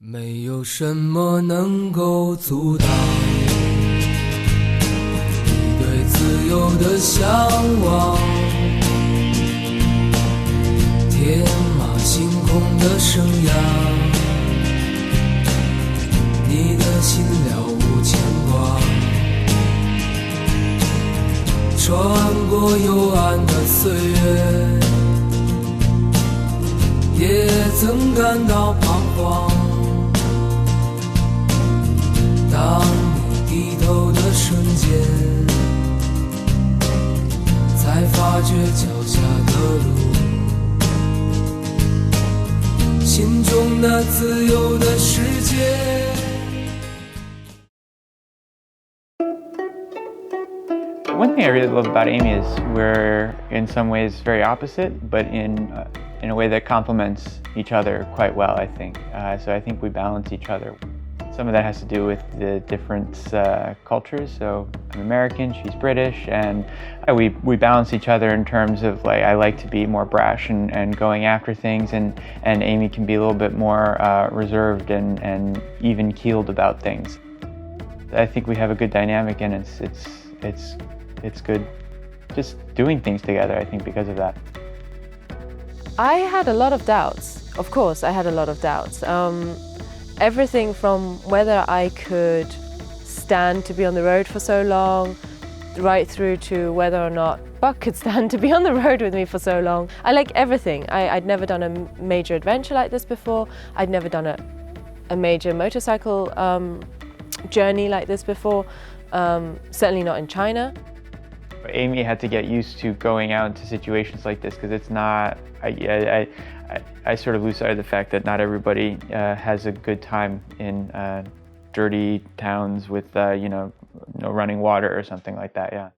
没有什么能够阻挡你对自由的向往，天马行空的生涯，你的心了无牵挂，穿过幽暗的岁月，也曾感到彷徨。当你低头的瞬间，才发觉脚下的路，心中那自由的世界。One thing I really love about Amy is we're in some ways very opposite, but in a way that complements each other quite well, I think. So I think we balance each other. Some of that has to do with the different cultures. So I'm American, she's British, and we balance each other in terms of, like, I like to be more brash and going after things, and Amy can be a little bit more reserved and even-keeled about things. I think we have a good dynamic, and it's good just doing things together, I think, because of that. I had a lot of doubts. Of course, I had a lot of doubts. Everything from whether I could stand to be on the road for so long, right through to whether or not Buck could stand to be on the road with me for so long. I like everything. I'd never done a major adventure like this before. I'd never done a major motorcycle journey like this before, certainly not in China. Amy had to get used to going out into situations like this, because it's not, I sort of lose sight of the fact that not everybody has a good time in dirty towns with no running water or something like that. Yeah.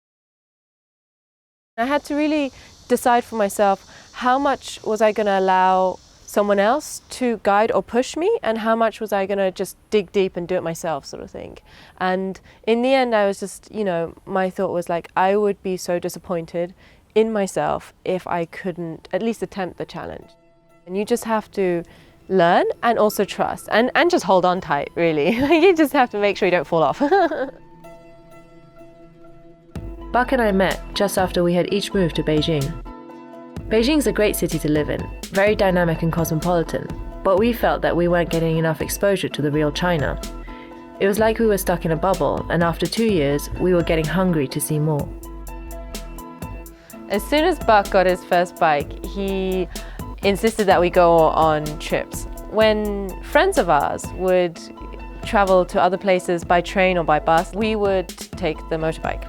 I had to really decide for myself how much was I going to allow someone else to guide or push me, and how much was I going to just dig deep and do it myself, sort of thing. And in the end, I was just, my thought was like, I would be so disappointed in myself if I couldn't at least attempt the challenge. And you just have to learn and also trust and just hold on tight, really. You just have to make sure you don't fall off. Buck and I met just after we had each moved to Beijing. Beijing's a great city to live in, very dynamic and cosmopolitan, but we felt that we weren't getting enough exposure to the real China. It was like we were stuck in a bubble, and after 2 years, we were getting hungry to see more. As soon as Buck got his first bike, he insisted that we go on trips. When friends of ours would travel to other places by train or by bus, we would take the motorbike.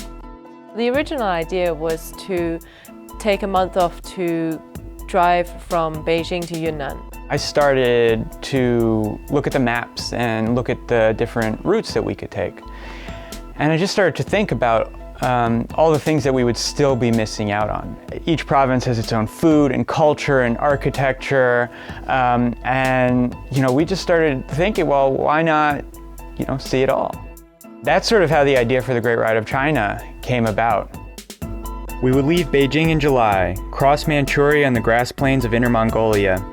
The original idea was to take a month off to drive from Beijing to Yunnan. I started to look at the maps and look at the different routes that we could take. And I just started to think about all the things that we would still be missing out on. Each province has its own food and culture and architecture, and we just started thinking, well, why not see it all? That's sort of how the idea for the Great Ride of China came about. We would leave Beijing in July, cross Manchuria and the grass plains of Inner Mongolia,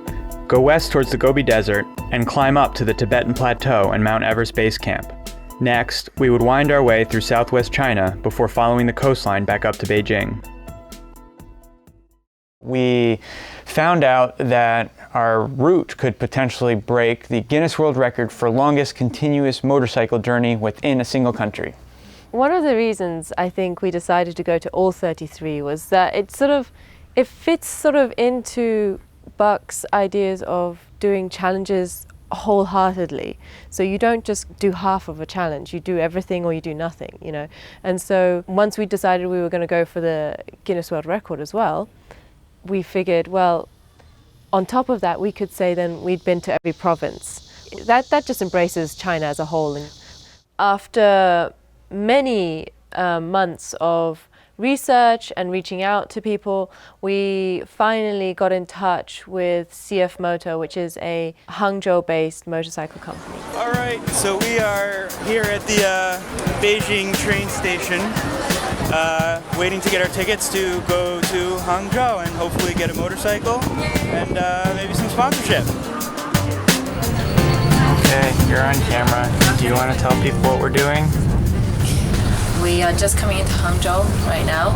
go west towards the Gobi Desert, and climb up to the Tibetan Plateau and Mount Everest Base Camp. Next, we would wind our way through southwest China before following the coastline back up to Beijing. We found out that our route could potentially break the Guinness World Record for longest continuous motorcycle journey within a single country. One of the reasons I think we decided to go to all 33 was that it fits sort of into Buck's ideas of doing challenges wholeheartedly. So you don't just do half of a challenge, you do everything or you do nothing, And so once we decided we were going to go for the Guinness World Record as well, we figured, well, on top of that, we could say then we'd been to every province. That just embraces China as a whole. And after many months of research and reaching out to people, we finally got in touch with CF Moto, which is a Hangzhou-based motorcycle company. All right, so we are here at the Beijing train station, waiting to get our tickets to go to Hangzhou and hopefully get a motorcycle and maybe some sponsorship. You're on camera. Do you want to tell people what we're doing? We are just coming into Hangzhou right now.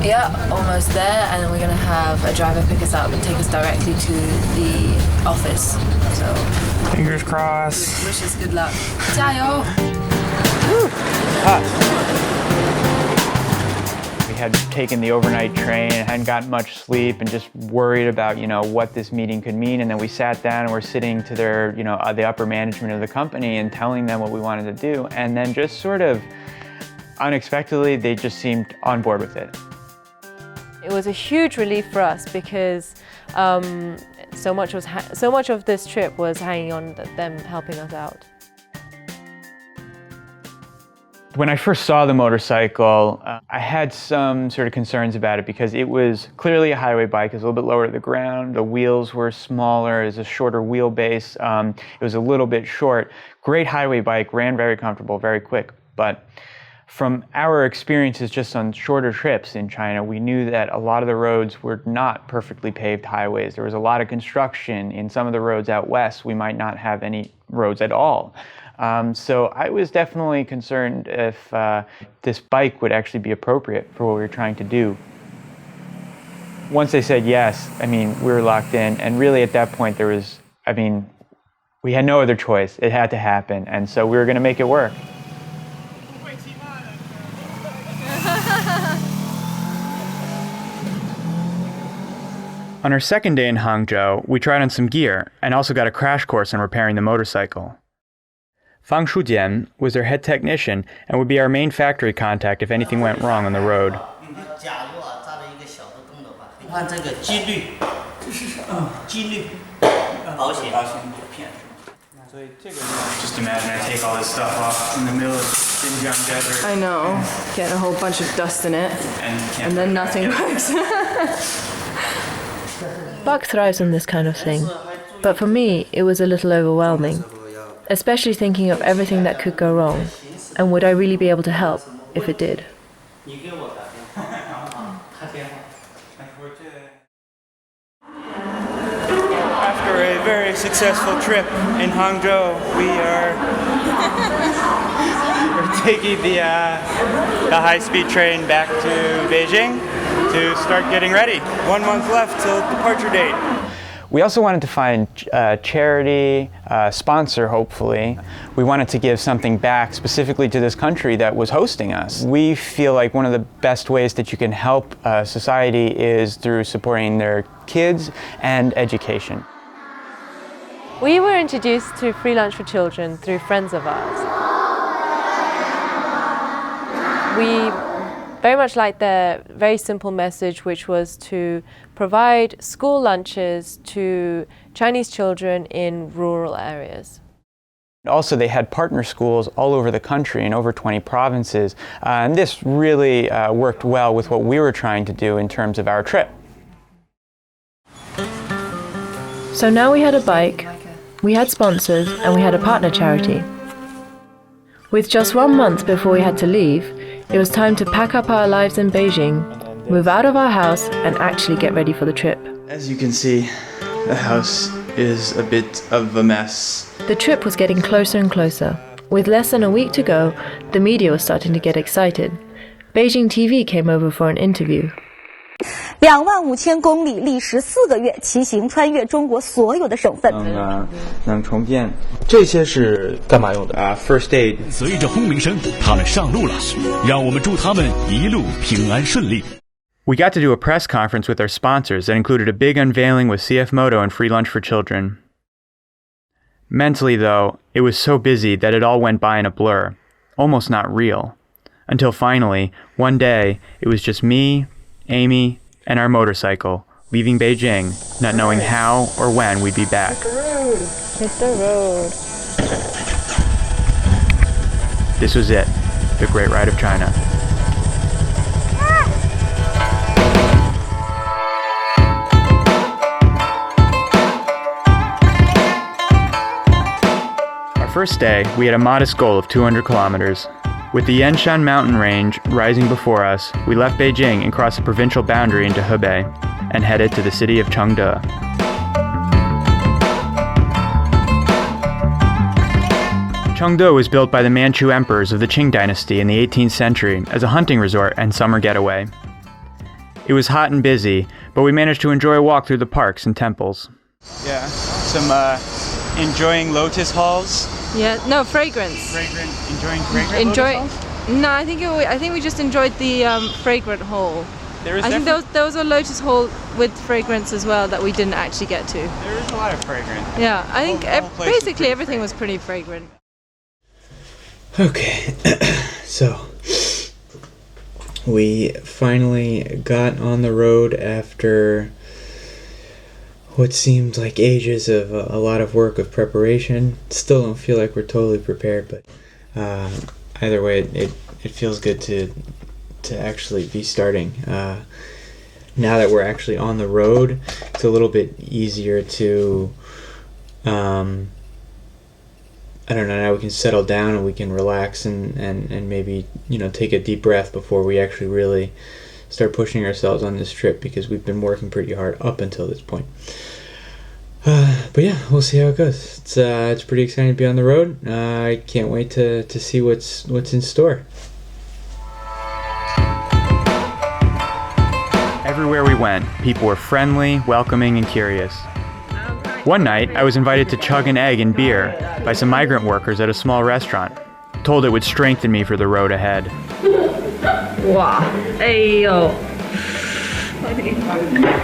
Yeah, almost there, and we're gonna have a driver pick us up and take us directly to the office. So, Fingers crossed. wish us good luck. 加油! We had taken the overnight train and hadn't gotten much sleep and just worried about, what this meeting could mean. And then we sat down and we're sitting to their, the upper management of the company and telling them what we wanted to do. And then just sort of unexpectedly, they just seemed on board with it. It was a huge relief for us because so much of this trip was hanging on them helping us out. When I first saw the motorcycle, I had some sort of concerns about it because it was clearly a highway bike. It was a little bit lower to the ground. The wheels were smaller. It was a shorter wheelbase. It was a little bit short. Great highway bike, ran very comfortable, very quick. But from our experiences just on shorter trips in China, we knew that a lot of the roads were not perfectly paved highways. There was a lot of construction. In some of the roads out west, we might not have any roads at all. So I was definitely concerned if this bike would actually be appropriate for what we were trying to do. Once they said yes, we were locked in, and really at that point we had no other choice. It had to happen, and so we were going to make it work. On our second day in Hangzhou, we tried on some gear and also got a crash course on repairing the motorcycle. Fang Shujian was their head technician and would be our main factory contact if anything went wrong on the road. Just imagine I take all this stuff off in the middle of Xinjiang desert. I know, get a whole bunch of dust in it, and then nothing works. Buck thrives on this kind of thing, but for me, it was a little overwhelming, especially thinking of everything that could go wrong, and would I really be able to help if it did? After a very successful trip in Hangzhou, we're taking the high-speed train back to Beijing to start getting ready. 1 month left till departure date. We also wanted to find a charity, sponsor, hopefully. We wanted to give something back specifically to this country that was hosting us. We feel like one of the best ways that you can help society is through supporting their kids and education. We were introduced to free lunch for children through friends of ours. We very much liked their very simple message, which was to provide school lunches to Chinese children in rural areas. Also, they had partner schools all over the country in over 20 provinces, and this really worked well with what we were trying to do in terms of our trip. So now we had a bike, we had sponsors, and we had a partner charity. With just 1 month before we had to leave, it was time to pack up our lives in Beijing, move out of our house, and actually get ready for the trip. As you can see, the house is a bit of a mess. The trip was getting closer and closer. With less than a week to go, the media was starting to get excited. Beijing TV came over for an interview. 25000公里，历时4个月，骑行穿越中国所有的省份。能重建，这些是干嘛用的？First aid。随着轰鸣声，他们上路了，让我们祝他们一路平安顺利。 We got to do a press conference with our sponsors that included a big unveiling with CF Moto and Free Lunch for Children. Mentally, though, it was so busy that it all went by in a blur, almost not real. Until finally, one day, it was just me, Amy, and our motorcycle, leaving Beijing, not knowing how or when we'd be back. Hit the road. This was it, the Great Ride of China. Our first day, we had a modest goal of 200 kilometers. With the Yanshan mountain range rising before us, we left Beijing and crossed the provincial boundary into Hebei and headed to the city of Chengde. Chengde was built by the Manchu emperors of the Qing dynasty in the 18th century as a hunting resort and summer getaway. It was hot and busy, but we managed to enjoy a walk through the parks and temples. Yeah, some enjoying lotus halls. Yeah, no, fragrance. Enjoying fragrant Enjoy. lotus halls? No, I think we just enjoyed the fragrant hall. I think there was a lotus hall with fragrance as well that we didn't actually get to. There is a lot of fragrance. Yeah, I think basically everything was pretty fragrant. Okay, so we finally got on the road after what seemed like ages of a lot of work of preparation. Still don't feel like we're totally prepared, but either way, it feels good to actually be starting. Now that we're actually on the road, it's a little bit easier to I don't know, now we can settle down and we can relax and maybe, take a deep breath before we actually really start pushing ourselves on this trip, because we've been working pretty hard up until this point. But yeah, we'll see how it goes. It's pretty exciting to be on the road. I can't wait to see what's in store. Everywhere we went, people were friendly, welcoming, and curious. One night, I was invited to chug an egg and beer by some migrant workers at a small restaurant, told it would strengthen me for the road ahead. Wow. Hey, yo.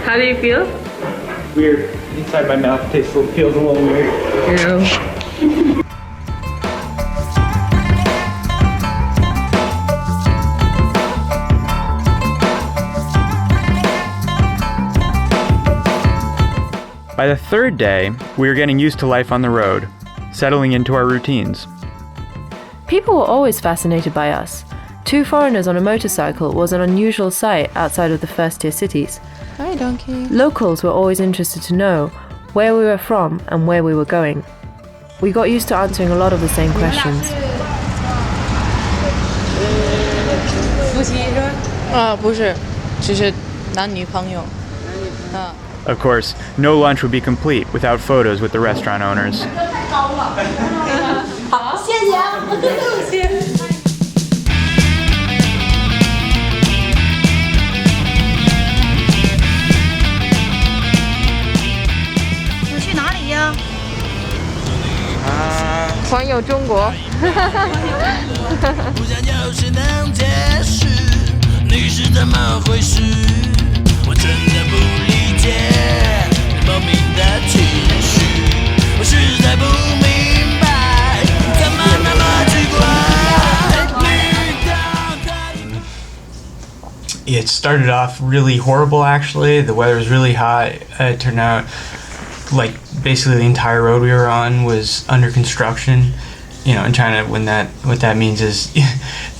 How do you feel? Weird. Inside my mouth feels a little weird. Yeah. By the third day, we were getting used to life on the road, settling into our routines. People were always fascinated by us. 2 foreigners on a motorcycle was an unusual sight outside of the first-tier cities. Hi, donkey. Locals were always interested to know where we were from and where we were going. We got used to answering a lot of the same questions. Of course, no lunch would be complete without photos with the restaurant owners. It started off really horrible, actually. The weather was really hot. It turned out like basically the entire road we were on was under construction. In China, what that means is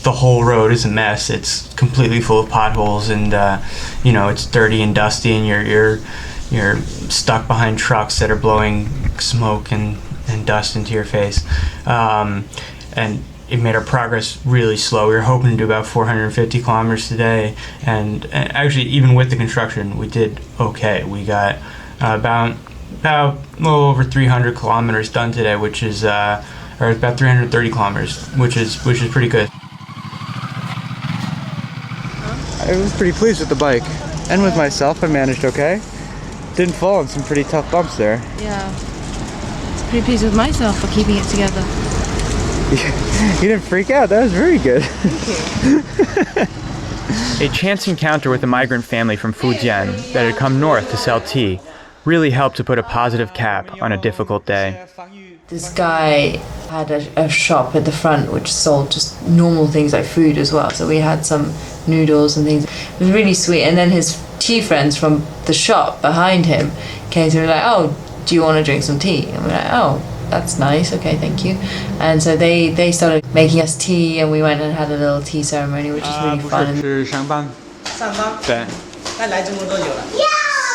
the whole road is a mess. It's completely full of potholes, and it's dirty and dusty, and you're stuck behind trucks that are blowing smoke and dust into your face. And it made our progress really slow. We were hoping to do about 450 kilometers today, and actually even with the construction we did okay. We got about a little over 300 kilometers done today, which is or about 330 kilometers, which is pretty good. I was pretty pleased with the bike, and with myself. I managed okay. Didn't fall on some pretty tough bumps there. Yeah. I was pretty pleased with myself for keeping it together. You didn't freak out. That was very good. A chance encounter with a migrant family from Fujian that had come north to sell tea really helped to put a positive cap on a difficult day. This guy had a shop at the front which sold just normal things like food as well. So we had some noodles and things. It was really sweet. And then his tea friends from the shop behind him came through like, oh, do you want to drink some tea? And we're like, oh, that's nice. Okay, thank you. And so they started making us tea, and we went and had a little tea ceremony, which was really fun. 是上班。上班。对。那来中国多久了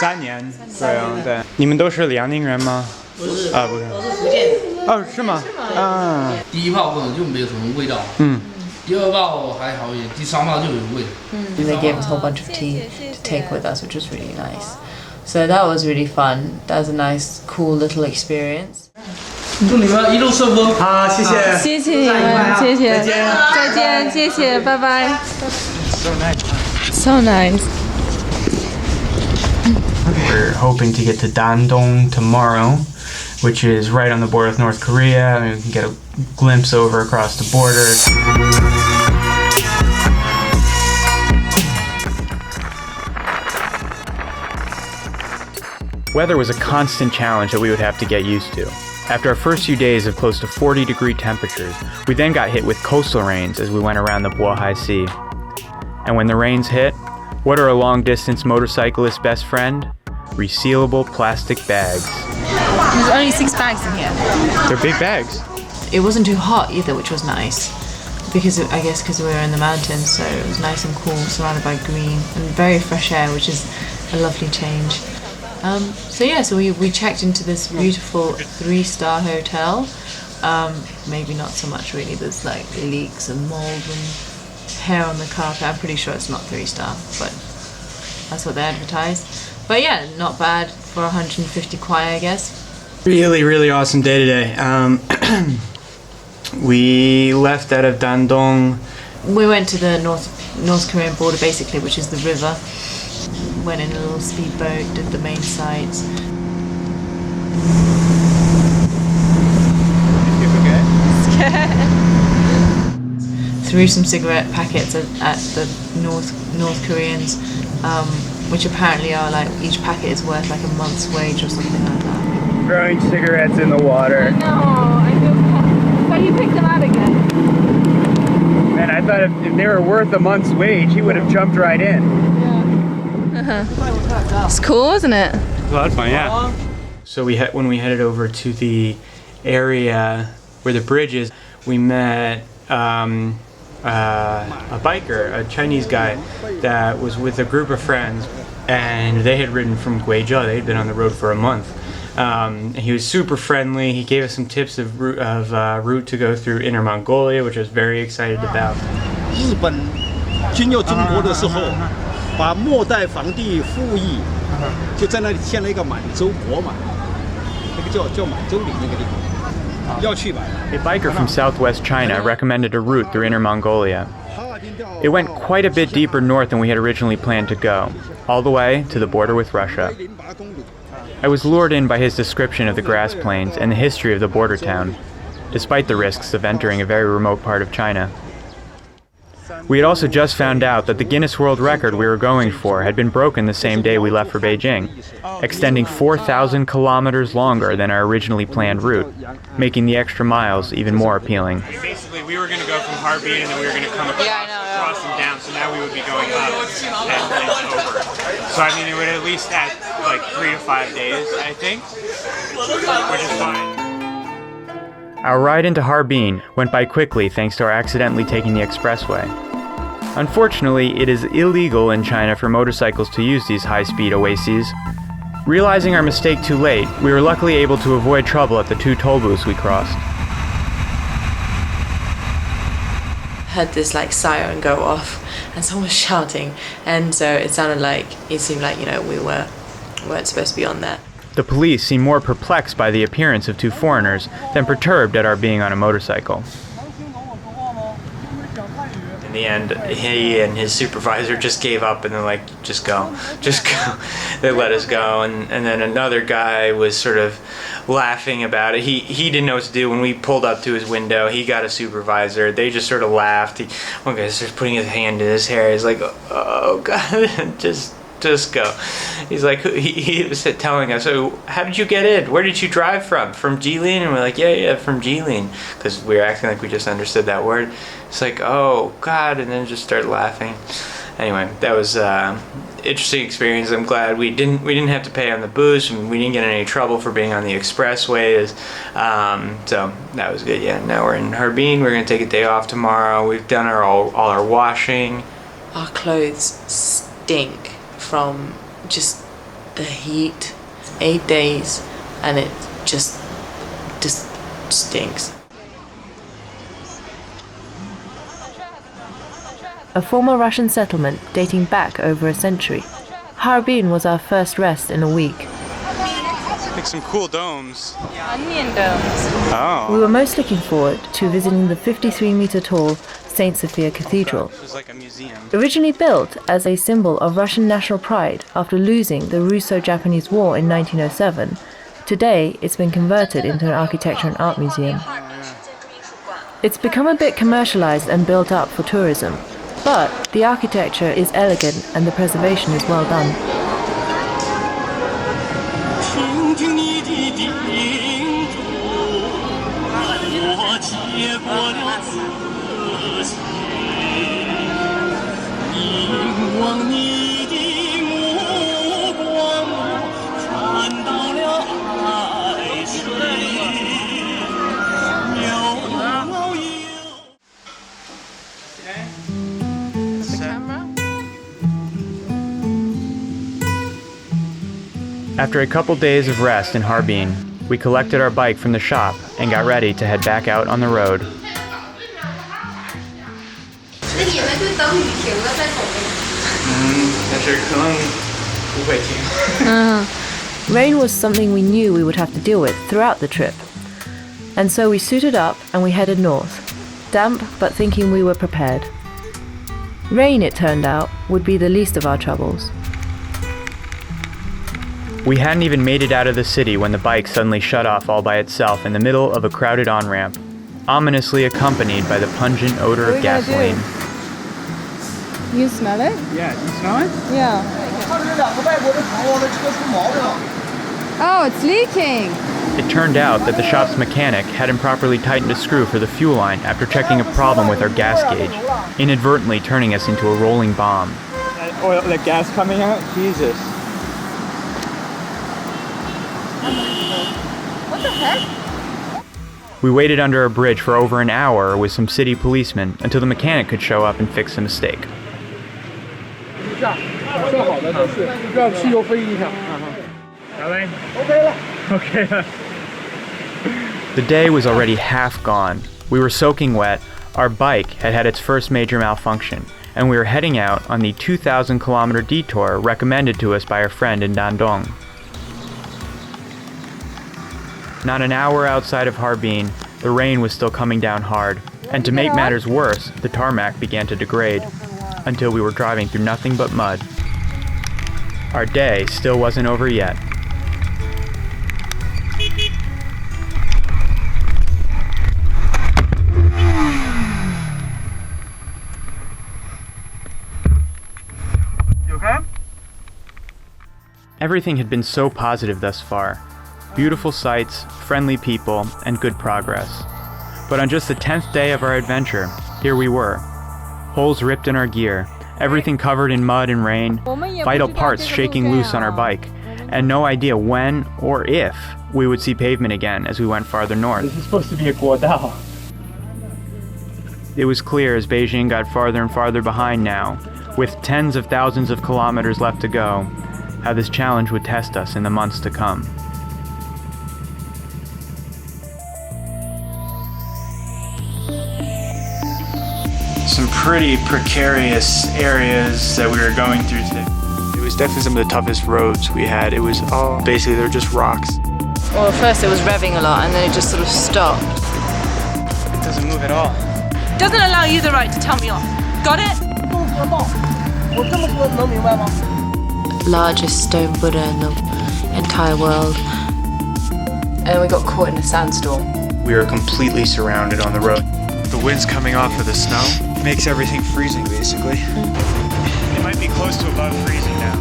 ？3年左右。对。你们都是辽宁人吗？不是。啊，不是。都是福建人。哦，是吗？啊。第一泡可能就没有什么味道。第二泡还好一点，第三泡就有味。And they gave us a whole bunch of tea to take with us, which was really nice. So that was really fun. That was a nice, cool little experience. 祝你们一路顺风。好，谢谢。谢谢你们，谢谢，再见，谢谢，拜拜。So nice. So nice. We're hoping to get to Dandong tomorrow, which is right on the border with North Korea. We can get a glimpse over across the border. Weather was a constant challenge that we would have to get used to. After our first few days of close to 40-degree temperatures, we then got hit with coastal rains as we went around the Bohai Sea. And when the rains hit, what are a long-distance motorcyclist's best friend? Resealable plastic bags. There's only 6 bags in here. They're big bags. It wasn't too hot either, which was nice. Because I guess because we were in the mountains, so it was nice and cool, surrounded by green and very fresh air, which is a lovely change. So we checked into this beautiful 3-star hotel. Maybe not so much really. There's like leaks and mold and hair on the carpet. I'm pretty sure it's not 3-star, but that's what they advertise. But yeah, not bad for 150 kwai, I guess. Really, really awesome day today. We left out of Dandong. We went to the North Korean border basically, which is the river. Went in a little speedboat, did the main sites. Threw some cigarette packets at the North Koreans, which apparently are like, each packet is worth like a month's wage or something like that. Throwing cigarettes in the water. No, I feel but he picked them out again. Man, I thought if they were worth a month's wage, he would have jumped right in. It's cool, isn't it? It's a lot of fun, yeah. So when we headed over to the area where the bridge is, we met a biker, a Chinese guy that was with a group of friends, and they had ridden from Guizhou. They had been on the road for a month. He was super friendly. He gave us some tips of route to go through Inner Mongolia, which I was very excited about. 日本军右中国的时候，把末代皇帝傅毅就在那里建了一个满洲国嘛，那个叫满洲里那个地方，要去吧。A biker from southwest China recommended a route through Inner Mongolia. It went quite a bit deeper north than we had originally planned to go, all the way to the border with Russia. I was lured in by his description of the grass plains and the history of the border town, despite the risks of entering a very remote part of China. We had also just found out that the Guinness World Record we were going for had been broken the same day we left for Beijing, extending 4,000 kilometers longer than our originally planned route, making the extra miles even more appealing. Basically, we were going to go from Harbin and then we were going to come across and down, so now we would be going up and over. So I mean, it would at least add like 3 to 5 days, I think, which is fine. Our ride into Harbin went by quickly thanks to our accidentally taking the expressway. Unfortunately, it is illegal in China for motorcycles to use these high-speed oases. Realizing our mistake too late, we were luckily able to avoid trouble at the 2 toll booths we crossed. Heard this like siren go off and someone was shouting, and so it seemed like, you know, we weren't supposed to be on there. The police seemed more perplexed by the appearance of 2 foreigners than perturbed at our being on a motorcycle. In the end, he and his supervisor just gave up and they're like, just go. They let us go, and then another guy was sort of laughing about it. He didn't know what to do. When we pulled up to his window, he got a supervisor. They just sort of laughed. One guy started putting his hand in his hair. He's like, oh God, just go. He's like, he was telling us, so how did you get in? Where did you drive from? From Jilin? And we're like, yeah, from Jilin. Because we were acting like we just understood that word. It's like, oh God, and then just started laughing. Anyway, that was interesting experience. I'm glad we didn't have to pay on the booze, and we didn't get in any trouble for being on the expressways. So that was good. Yeah, now we're in Harbin. We're gonna take a day off tomorrow. We've done all our washing. Our clothes stink from just the heat. 8 days and it just stinks. A former Russian settlement dating back over a century. Harbin was our first rest in a week. Make some cool domes. Onion domes. Oh. We were most looking forward to visiting the 53-meter-tall St. Sophia Cathedral. It was like a museum. Originally built as a symbol of Russian national pride after losing the Russo-Japanese War in 1907, today it's been converted into an architecture and art museum. It's become a bit commercialized and built up for tourism, but the architecture is elegant and the preservation is well done. After a couple days of rest in Harbin, we collected our bike from the shop and got ready to head back out on the road. Rain was something we knew we would have to deal with throughout the trip. And so we suited up and we headed north, damp but thinking we were prepared. Rain, it turned out, would be the least of our troubles. We hadn't even made it out of the city when the bike suddenly shut off all by itself in the middle of a crowded on-ramp, ominously accompanied by the pungent odor of gasoline. You smell it? Yeah, you smell it? Yeah. Oh, it's leaking! It turned out that the shop's mechanic had improperly tightened a screw for the fuel line after checking a problem with our gas gauge, inadvertently turning us into a rolling bomb. Oil, the gas coming out? Jesus. What the heck? We waited under a bridge for over an hour with some city policemen until the mechanic could show up and fix the mistake. The day was already half gone. We were soaking wet, our bike had had its first major malfunction, and we were heading out on the 2,000-kilometer detour recommended to us by our friend in Dandong. Not an hour outside of Harbin, the rain was still coming down hard, and to make matters worse, the tarmac began to degrade, until we were driving through nothing but mud. Our day still wasn't over yet. You okay? Everything had been so positive thus far. Beautiful sights, friendly people, and good progress. But on just the 10th day of our adventure, here we were. Holes ripped in our gear, everything covered in mud and rain, vital parts shaking loose on our bike, and no idea when or if we would see pavement again as we went farther north. This is supposed to be a guodao. It was clear as Beijing got farther and farther behind now, with tens of thousands of kilometers left to go, how this challenge would test us in the months to come. Some pretty precarious areas that we were going through today. It was definitely some of the toughest roads we had. It was all, basically, they were just rocks. Well, at first it was revving a lot and then it just sort of stopped. It doesn't move at all. Doesn't allow you the right to tell me off. Got it? Largest stone Buddha in the entire world. And we got caught in a sandstorm. We were completely surrounded on the road. The wind's coming off of the snow. Makes everything freezing, basically. It might be close to above freezing now.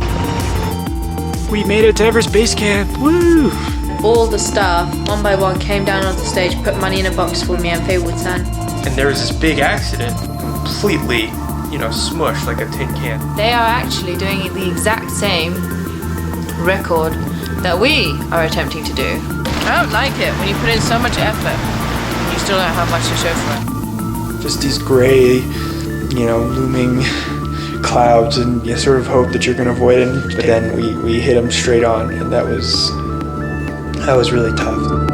We made it to Everest Base Camp. Woo! All the staff, one by one, came down onto the stage, put money in a box for me and Faye Woodsan. And there was this big accident, completely, smushed like a tin can. They are actually doing the exact same record that we are attempting to do. I don't like it when you put in so much effort, you still don't have much to show for it. Just these gray, looming clouds, and you sort of hope that you're going to avoid it. But then we hit them straight on, and that was really tough.